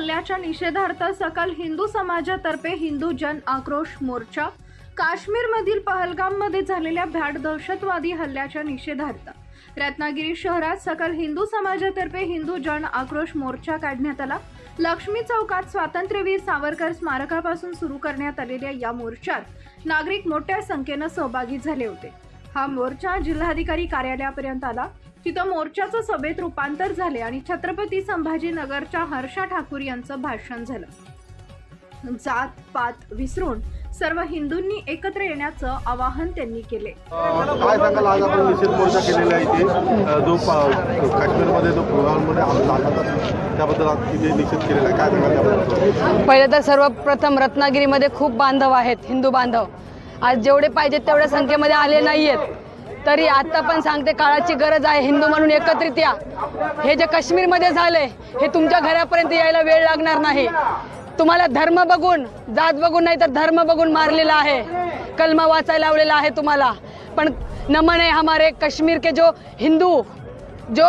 हल्ल्याच्या निषेधार्थ सकल हिंदू समाजातर्फे हिंदू जन आक्रोश मोर्चा काश्मीरमधील पहलगाममध्ये झालेल्या भ्याड दहशतवादी हल्ल्याच्या निषेधार्थ रत्नागिरी शहरात सकल हिंदू समाजातर्फे हिंदू जन आक्रोश मोर्चा काढण्यात आला। लक्ष्मी चौकात स्वातंत्र्यवीर सावरकर स्मारकापासून सुरू करण्यात आलेल्या या मोर्चात नागरिक मोठ्या संख्येने सहभागी झाले होते। हा मोर्चा जिल्हाधिकारी कार्यालयापर्यंत आला। तिथं मोर्चाचं सभेत रूपांतर झाले आणि छत्रपती संभाजीनगरच्या हर्षा ठाकूर यांचं भाषण झालं। जात पात विसरून सर्व हिंदूंनी एकत्र येण्याचं आवाहन त्यांनी केले। काय सांगाल, आज आपण निषेध मोर्चा केलेला आहे इथे जो काश्मीरमध्ये जो प्रोग्राममध्ये झाला त्याबद्दल आज तिथे निषेध केलेला आहे, काय सांगाल त्याबद्दल? पहिले तर सर्वप्रथम रत्नागिरीमध्ये खूप बांधव आहेत, हिंदू बांधव आज जेवढे पाहिजेत तेवढ्या संख्येमध्ये आले नाहीयेत, तरी आता पण सांगते काळाची गरज आहे, हिंदू म्हणून एकत्रित या। हे जे काश्मीरमध्ये झाले हे तुमच्या घरापर्यंत यायला वेळ लागणार नाही। तुम्हाला धर्म बघून जात बघून नाही तर धर्म बघून मारलेला आहे, कलमा वाचायला लावलेला आहे तुम्हाला। पण नमन है हमारे कश्मीर के जो हिंदू जो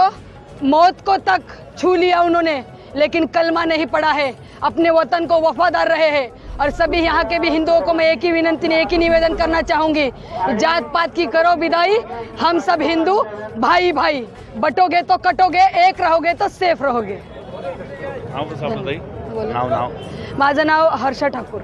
मौत को तक छू लिया उन्होंने, लेकिन कलमा नहीं पड़ा है, अपने वतन को वफादार रहे हैं। और सभी यहाँ के भी हिंदुओं को मैं एक ही विनंती एक ही निवेदन करना चाहूँगी, जात पात की करो विदाई, हम सब हिंदू भाई भाई, बटोगे तो कटोगे, एक रहोगे तो सेफ रहोगे। नाव माझं नाव हर्षा ठाकूर।